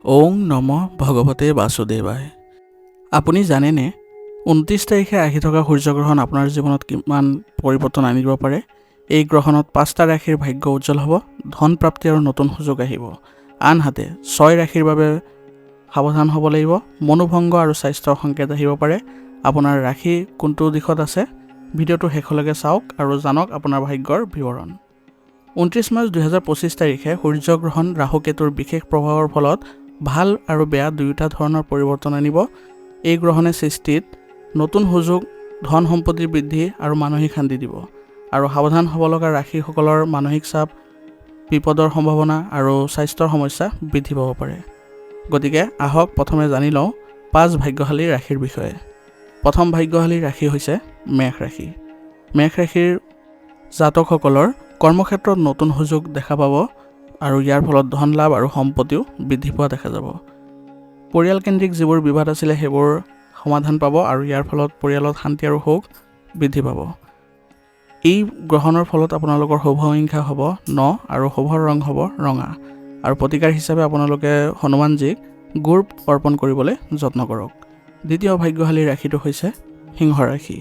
ওং নম ভগৱতে বাসুদেৱায়। আপুনি জানেনে 29 তাৰিখে আহি থকা সূৰ্যগ্ৰহণ আপোনাৰ জীৱনত কিমান পৰিৱৰ্তন আনিব পাৰে? এই গ্ৰহণত 5টা ৰাশিৰ ভাগ্য উজ্জ্বল হ'ব, ধন প্ৰাপ্তি আৰু নতুন সুযোগ আহিব। আনহাতে 6 ৰাশিৰ বাবে সাৱধান হ'ব লাগিব, মনোভংগ আৰু স্বাস্থ্যৰ সংকেত আহিব পাৰে। আপোনাৰ ৰাশি কোনটো দিশত আছে? ভিডিঅ'টো শেষলৈকে চাওক আৰু জানক আপোনাৰ ভাগ্যৰ বিৱৰণ। 29 মাৰ্চ 2025 তাৰিখে সূৰ্যগ্ৰহণ ৰাহু-কেতুৰ বিশেষ প্ৰভাৱৰ ফলত ভাল আৰু বেয়া দুয়োটা ধৰণৰ পৰিৱৰ্তন আনিব। এই গ্ৰহণে সৃষ্টিত নতুন সুযোগ, ধন সম্পত্তিৰ বৃদ্ধি আৰু মানসিক শান্তি দিব। আৰু সাৱধান হ'ব লগা ৰাশিসকলৰ মানসিক চাপ, বিপদৰ সম্ভাৱনা আৰু স্বাস্থ্যৰ সমস্যা বৃদ্ধি পাব পাৰে। গতিকে আহক প্ৰথমে জানি লওঁ 5 ভাগ্যশালী ৰাশিৰ বিষয়ে। প্ৰথম ভাগ্যশালী ৰাশি হৈছে মেষ ৰাশি। মেষ ৰাশিৰ জাতকসকলৰ কৰ্মক্ষেত্ৰত নতুন সুযোগ দেখা পাব আৰু ইয়াৰ ফলত ধন লাভ আৰু সম্পত্তিও বৃদ্ধি পোৱা দেখা যাব। পৰিয়ালকেন্দ্ৰিক যিবোৰ বিবাদ আছিলে সেইবোৰ সমাধান পাব আৰু ইয়াৰ ফলত পৰিয়ালত শান্তি আৰু সুখ বৃদ্ধি পাব। এই গ্ৰহণৰ ফলত আপোনালোকৰ শুভ সংখ্যা হ'ব 9 আৰু শুভ ৰং হ'ব ৰঙা। আৰু প্ৰতিকাৰ হিচাপে আপোনালোকে হনুমানজীক গুৰ অৰ্পণ কৰিবলৈ যত্ন কৰক। দ্বিতীয় ভাগ্যশালী ৰাশিটো হৈছে সিংহ ৰাশি।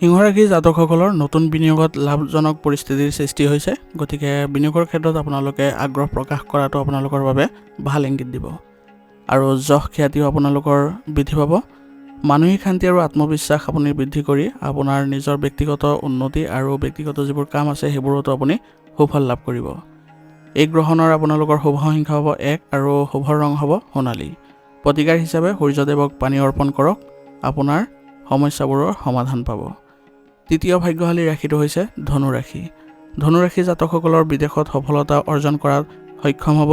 সিংহ ৰাশিৰ জাতকসকলৰ নতুন বিনিয়োগত লাভজনক পৰিস্থিতিৰ সৃষ্টি হৈছে। গতিকে বিনিয়োগৰ ক্ষেত্ৰত আপোনালোকে আগ্ৰহ প্ৰকাশ কৰাটো আপোনালোকৰ বাবে ভাল ইংগিত দিব। আৰু যশ খ্যাতিও আপোনালোকৰ বৃদ্ধি পাব। মানসিক শান্তি আৰু আত্মবিশ্বাস আপুনি বৃদ্ধি কৰি আপোনাৰ নিজৰ ব্যক্তিগত উন্নতি আৰু ব্যক্তিগত যিবোৰ কাম আছে সেইবোৰতো আপুনি সুফল লাভ কৰিব। এই গ্ৰহণৰ আপোনালোকৰ শুভ সংখ্যা হ'ব 1 আৰু শুভ ৰং হ'ব সোণালী। প্ৰতিকাৰ হিচাপে সূৰ্যদেৱক পানী অৰ্পণ কৰক, আপোনাৰ সমস্যাবোৰৰ সমাধান পাব। তৃতীয় ভাগ্যশালী ৰাশিটো হৈছে ধনু ৰাশি। ধনু ৰাশি জাতকসকলৰ বিদেশত সফলতা অৰ্জন কৰাত সক্ষম হ'ব।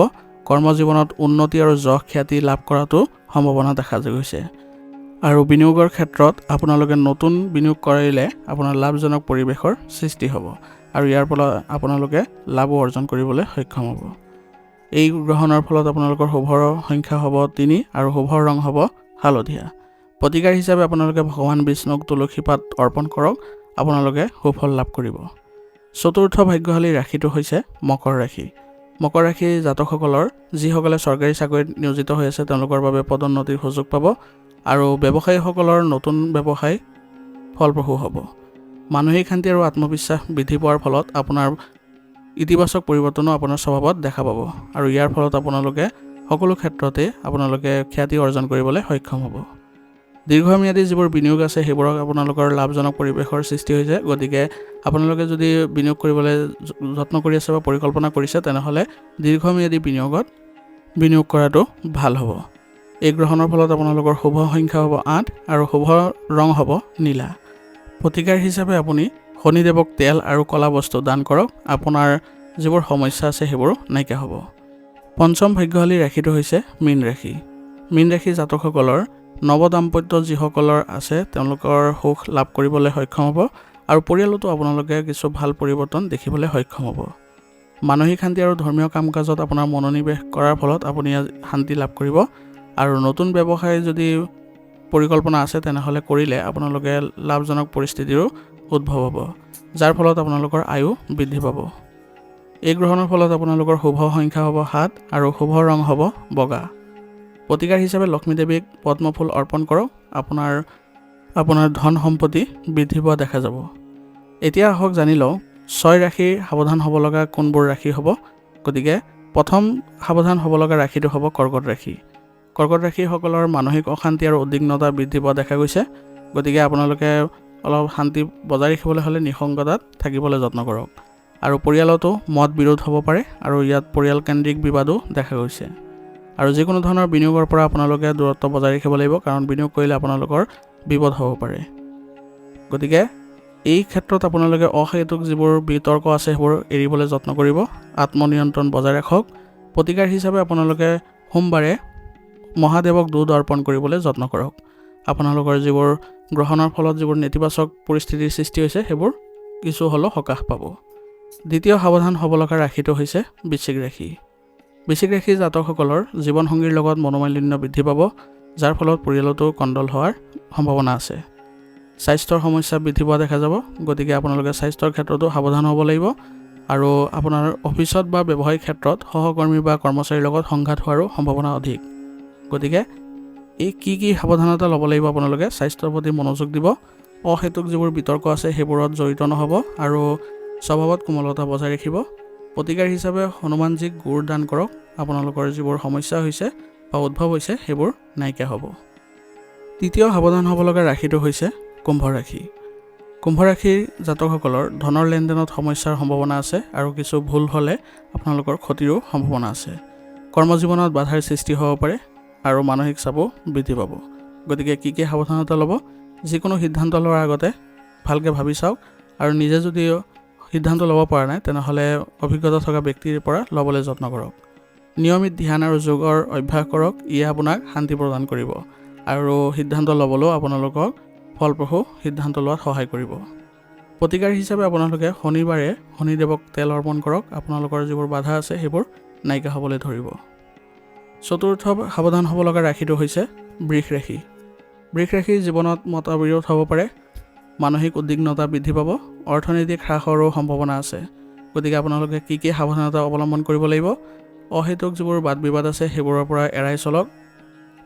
কৰ্মজীৱনত উন্নতি আৰু যশ খ্যাতি লাভ কৰাটো সম্ভাৱনা দেখা গৈছে। আৰু বিনিয়োগৰ ক্ষেত্ৰত আপোনালোকে নতুন বিনিয়োগ কৰিলে আপোনাৰ লাভজনক পৰিৱেশৰ সৃষ্টি হ'ব আৰু ইয়াৰ ফলত আপোনালোকে লাভো অৰ্জন কৰিবলৈ সক্ষম হ'ব। এই গ্ৰহণৰ ফলত আপোনালোকৰ শুভ সংখ্যা হ'ব 3 আৰু শুভ ৰং হ'ব হালধীয়া। প্ৰতিকাৰ হিচাপে আপোনালোকে ভগৱান বিষ্ণুক তুলসী পাত অৰ্পণ কৰক, আপোনালোকে সুফল লাভ কৰিব। চতুৰ্থ ভাগ্যশালী ৰাশিটো হৈছে মকৰ ৰাশি। মকৰ ৰাশিৰ জাতকসকলৰ যিসকলে চৰকাৰী চাকৰিত নিয়োজিত হৈ আছে তেওঁলোকৰ বাবে পদোন্নতিৰ সুযোগ পাব আৰু ব্যৱসায়ীসকলৰ নতুন ব্যৱসায় ফলপ্ৰসূ হ'ব। মানসিক শান্তি আৰু আত্মবিশ্বাস বৃদ্ধি পোৱাৰ ফলত আপোনাৰ ইতিবাচক পৰিৱৰ্তনো আপোনাৰ স্বভাৱত দেখা পাব আৰু ইয়াৰ ফলত আপোনালোকে সকলো ক্ষেত্ৰতে আপোনালোকে খ্যাতি অৰ্জন কৰিবলৈ সক্ষম হ'ব। দীৰ্ঘম্যাদী যিবোৰ বিনিয়োগ আছে সেইবোৰক আপোনালোকৰ লাভজনক পৰিৱেশৰ সৃষ্টি হৈছে। গতিকে আপোনালোকে যদি বিনিয়োগ কৰিবলৈ যত্ন কৰি আছে বা পৰিকল্পনা কৰিছে তেনেহ'লে দীৰ্ঘম্যাদী বিনিয়োগত বিনিয়োগ কৰাটো ভাল হ'ব। এই গ্ৰহণৰ ফলত আপোনালোকৰ শুভ সংখ্যা হ'ব 8 আৰু শুভ ৰং হ'ব নীলা। প্ৰতিকাৰ হিচাপে আপুনি শনিদেৱক তেল আৰু ক'লা বস্তু দান কৰক, আপোনাৰ যিবোৰ সমস্যা আছে সেইবোৰ নাইকিয়া হ'ব। পঞ্চম ভাগ্যশালী ৰাশিটো হৈছে মীন ৰাশি। মীন ৰাশি জাতকসকলৰ নৱদাম্পত্য যিসকলৰ আছে তেওঁলোকৰ সুখ লাভ কৰিবলৈ সক্ষম হ'ব আৰু পৰিয়ালতো আপোনালোকে কিছু ভাল পৰিৱৰ্তন দেখিবলৈ সক্ষম হ'ব। মানসিক শান্তি আৰু ধৰ্মীয় কাম কাজত আপোনাৰ মনোনিৱেশ কৰাৰ ফলত আপুনি শান্তি লাভ কৰিব আৰু নতুন ব্যৱসায় যদি পৰিকল্পনা আছে তেনেহ'লে কৰিলে আপোনালোকে লাভজনক পৰিস্থিতিৰো উদ্ভৱ হ'ব, যাৰ ফলত আপোনালোকৰ আয়ু বৃদ্ধি পাব। এই গ্ৰহণৰ ফলত আপোনালোকৰ শুভ সংখ্যা হ'ব 7 আৰু শুভ ৰং হ'ব বগা। প্ৰতিকাৰ হিচাপে লক্ষ্মী দেৱীক পদ্মফুল অৰ্পণ কৰক, আপোনাৰ ধন সম্পত্তি বৃদ্ধি পোৱা দেখা যাব। এতিয়া আহক জানি লওঁ 6 ৰাশিৰ সাৱধান হ'ব লগা কোনবোৰ ৰাশি হ'ব। গতিকে প্ৰথম সাৱধান হ'ব লগা ৰাশিটো হ'ব কৰ্কট ৰাশি। কৰ্কট ৰাশিসকলৰ মানসিক অশান্তি আৰু উদ্বিগ্নতা বৃদ্ধি পোৱা দেখা গৈছে। গতিকে আপোনালোকে অলপ শান্তি বজাই ৰাখিবলৈ হ'লে নিসংগতাত থাকিবলৈ যত্ন কৰক। আৰু পৰিয়ালতো মত বিৰোধ হ'ব পাৰে আৰু ইয়াত পৰিয়ালকেন্দ্ৰিক বিবাদো দেখা গৈছে। আৰু যিকোনো ধৰণৰ বিনিয়োগৰ পৰা আপোনালোকে দূৰত্ব বজাই ৰাখিব লাগিব, কাৰণ বিনিয়োগ কৰিলে আপোনালোকৰ বিপদ হ'ব পাৰে। গতিকে এই ক্ষেত্ৰত আপোনালোকে অহেতুক যিবোৰ বিতৰ্ক আছে সেইবোৰ এৰিবলৈ যত্ন কৰিব, আত্মনিয়ন্ত্ৰণ বজাই ৰাখক। প্ৰতিকাৰ হিচাপে আপোনালোকে সোমবাৰে মহাদেৱক দুধ অৰ্পণ কৰিবলৈ যত্ন কৰক। আপোনালোকৰ যিবোৰ গ্ৰহণৰ ফলত যিবোৰ নেতিবাচক পৰিস্থিতিৰ সৃষ্টি হৈছে সেইবোৰ কিছু হ'লেও সকাহ পাব। দ্বিতীয় সাৱধান হ'ব লগা ৰাশিটো হৈছে বৃশ্চিক ৰাশি। বৃশ্চিক ৰাশিৰ জাতকসকলৰ জীৱনসংগীৰ লগত মনোমালিন্য বৃদ্ধি পাব, যাৰ ফলত পৰিয়ালতো কণ্ডল হোৱাৰ সম্ভাৱনা আছে। স্বাস্থ্যৰ সমস্যা বৃদ্ধি পোৱা দেখা যাব। গতিকে আপোনালোকে স্বাস্থ্যৰ ক্ষেত্ৰতো সাৱধান হ'ব লাগিব আৰু আপোনাৰ অফিচত বা ব্যৱসায়িক ক্ষেত্ৰত সহকৰ্মী বা কৰ্মচাৰীৰ লগত সংঘাত হোৱাৰো সম্ভাৱনা অধিক। গতিকে এই কি সাৱধানতা ল'ব লাগিব আপোনালোকে স্বাস্থ্যৰ প্ৰতি মনোযোগ দিব, অহেতুক যিবোৰ বিতৰ্ক আছে সেইবোৰত জড়িত নহ'ব আৰু স্বভাৱত কোমলতা বজাই ৰাখিব। প্ৰতিকাৰ হিচাপে হনুমানজীক গুৰ দান কৰক। আপোনালোকৰ যিবোৰ সমস্যা হৈছে বা উদ্ভৱ হৈছে সেইবোৰ নাইকিয়া হ'ব। তৃতীয় সাৱধান হ'ব লগা ৰাশিটো হৈছে কুম্ভ ৰাশি। কুম্ভ ৰাশিৰ জাতকসকলৰ ধনৰ লেনদেনত সমস্যাৰ সম্ভাৱনা আছে আৰু কিছু ভুল হ'লে আপোনালোকৰ ক্ষতিৰো সম্ভাৱনা আছে। কৰ্মজীৱনত বাধাৰ সৃষ্টি হ'ব পাৰে আৰু মানসিক চাপো বৃদ্ধি পাব। গতিকে কি সাৱধানতা ল'ব, যিকোনো সিদ্ধান্ত লোৱাৰ আগতে ভালকৈ ভাবি চাওক আৰু নিজে যদি সিদ্ধান্ত ল'ব পৰা নাই তেনেহ'লে অভিজ্ঞতা থকা ব্যক্তিৰ পৰা ল'বলৈ যত্ন কৰক। নিয়মিত ধ্যান আৰু যোগৰ অভ্যাস কৰক, ইয়ে আপোনাক শান্তি প্ৰদান কৰিব আৰু সিদ্ধান্ত ল'বলৈও আপোনালোকক ফলপ্ৰসূ সিদ্ধান্ত লোৱাত সহায় কৰিব। প্ৰতিকাৰ হিচাপে আপোনালোকে শনিবাৰে শনিদেৱক তেল অৰ্পণ কৰক। আপোনালোকৰ যিবোৰ বাধা আছে সেইবোৰ নাইকিয়া হ'বলৈ ধৰিব। চতুৰ্থ সাৱধান হ'ব লগা ৰাশিটো হৈছে বৃষ ৰাশি। বৃষ ৰাশিৰ জীৱনত মতবিৰোধ হ'ব পাৰে, মানসিক উদ্বিগ্নতা বৃদ্ধি পাব, অৰ্থনৈতিক হ্ৰাসৰো সম্ভাৱনা আছে। গতিকে আপোনালোকে কি সাৱধানতা অৱলম্বন কৰিব লাগিব, অহেতুক যিবোৰ বাদ বিবাদ আছে সেইবোৰৰ পৰা এৰাই চলক।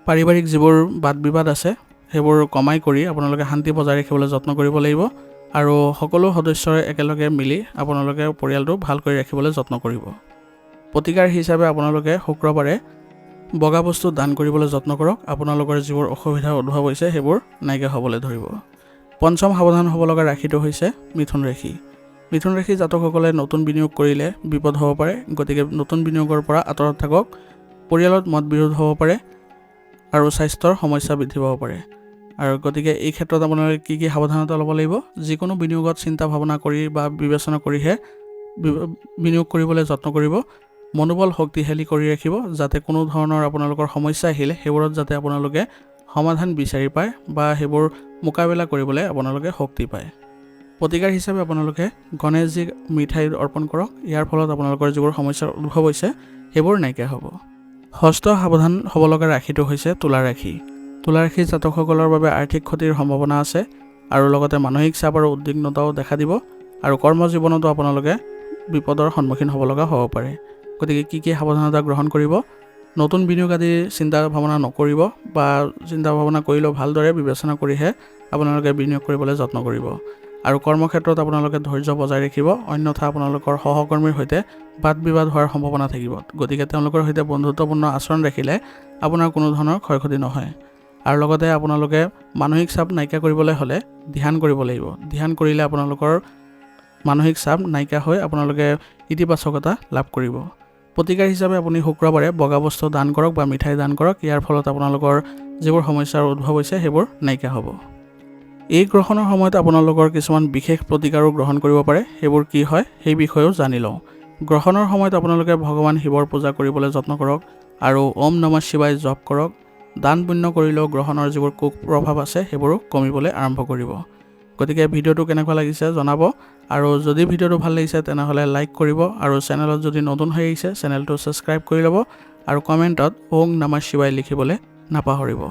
পাৰিবাৰিক যিবোৰ বাদ বিবাদ আছে সেইবোৰ কমাই কৰি আপোনালোকে শান্তি বজাই ৰাখিবলৈ যত্ন কৰিব লাগিব আৰু সকলো সদস্যৰে একেলগে মিলি আপোনালোকে পৰিয়ালটো ভাল কৰি ৰাখিবলৈ যত্ন কৰিব। প্ৰতিকাৰ হিচাপে আপোনালোকে শুক্ৰবাৰে বগা বস্তু দান কৰিবলৈ যত্ন কৰক। আপোনালোকৰ যিবোৰ অসুবিধা উদ্ভৱ হৈছে সেইবোৰ নাইকিয়া হ'বলৈ ধৰিব। পঞ্চম সাৱধান হ'ব লগা ৰাশিটো হৈছে মিথুন ৰাশি। মিথুন ৰাশি জাতকসকলে নতুন বিনিয়োগ কৰিলে বিপদ হ'ব পাৰে। গতিকে নতুন বিনিয়োগৰ পৰা আঁতৰত থাকক। পৰিয়ালত মতবিৰোধ হ'ব পাৰে আৰু স্বাস্থ্যৰ সমস্যা বৃদ্ধি পাব পাৰে। আৰু গতিকে এই ক্ষেত্ৰত আপোনালোকে কি সাৱধানতা ল'ব লাগিব, যিকোনো বিনিয়োগত চিন্তা ভাৱনা কৰি বা বিবেচনা কৰিহে বিনিয়োগ কৰিবলৈ যত্ন কৰিব। মনোবল শক্তিশালী কৰি ৰাখিব, যাতে কোনো ধৰণৰ আপোনালোকৰ সমস্যা আহিলে সেইবোৰত যাতে আপোনালোকে সমাধান বিচাৰি পায় বা সেইবোৰ মোকাবিলা কৰিবলৈ আপোনালোকে শক্তি পায়। প্ৰতিকাৰ হিচাপে আপোনালোকে গণেশজীক মিঠাই অৰ্পণ কৰক। ইয়াৰ ফলত আপোনালোকৰ যিবোৰ সমস্যাৰ উদ্ভৱ হৈছে সেইবোৰ নাইকিয়া হ'ব। ষষ্ঠ সাৱধান হ'ব লগা ৰাশিটো হৈছে তুলা ৰাশি। তুলা ৰাশিৰ জাতকসকলৰ বাবে আৰ্থিক ক্ষতিৰ সম্ভাৱনা আছে আৰু লগতে মানসিক চাপ আৰু উদ্বিগ্নতাও দেখা দিব আৰু কৰ্মজীৱনতো আপোনালোকে বিপদৰ সন্মুখীন হ'ব লগা হ'ব পাৰে। গতিকে কি সাৱধানতা গ্ৰহণ কৰিব, নতুন বিনিয়োগ আদি চিন্তা ভাৱনা নকৰিব বা চিন্তা ভাৱনা কৰিলেও ভালদৰে বিবেচনা কৰিহে আপোনালোকে বিনিয়োগ কৰিবলৈ যত্ন কৰিব আৰু কৰ্মক্ষেত্ৰত আপোনালোকে ধৈৰ্য বজাই ৰাখিব, অন্যথা আপোনালোকৰ সহকৰ্মীৰ সৈতে বাদ বিবাদ হোৱাৰ সম্ভাৱনা থাকিব। গতিকে তেওঁলোকৰ সৈতে বন্ধুত্বপূৰ্ণ আচৰণ ৰাখিলে আপোনাৰ কোনো ধৰণৰ ক্ষয়ক্ষতি নহয়। আৰু লগতে আপোনালোকে মানসিক চাপ নাইকিয়া কৰিবলৈ হ'লে ধ্যান কৰিব লাগিব। ধ্যান কৰিলে আপোনালোকৰ মানসিক চাপ নাইকিয়া হৈ আপোনালোকে ইতিবাচকতা লাভ কৰিব। প্ৰতিকাৰ হিচাপে আপুনি শুক্ৰবাৰে বগা বস্তু দান কৰক বা মিঠাই দান কৰক। ইয়াৰ ফলত আপোনালোকৰ যিবোৰ সমস্যাৰ উদ্ভৱ হৈছে সেইবোৰ নাইকিয়া হ'ব। এই গ্ৰহণৰ সময়ত আপোনালোকৰ কিছুমান বিশেষ প্ৰতিকাৰো গ্ৰহণ কৰিব পাৰে। সেইবোৰ কি হয় সেই বিষয়েও জানি লওঁ। গ্ৰহণৰ সময়ত আপোনালোকে ভগৱান শিৱৰ পূজা কৰিবলৈ যত্ন কৰক আৰু ওম নমঃ শিৱায় জপ কৰক। দান পুণ্য কৰিলেও গ্ৰহণৰ যিবোৰ কুপ্ৰভাৱ আছে সেইবোৰো কমিবলৈ আৰম্ভ কৰিব। গতিকে ভিডিঅ'টো কেনেকুৱা লাগিছে জনাব আৰু যদি ভিডিঅ'টো ভাল লাগিছে তেনেহ'লে লাইক কৰিব আৰু চেনেলত যদি নতুন হৈ আহিছে চেনেলটো ছাবস্ক্ৰাইব কৰি ল'ব আৰু কমেণ্টত ওম নমঃ শিৱায় লিখিবলৈ নাপাহৰিব।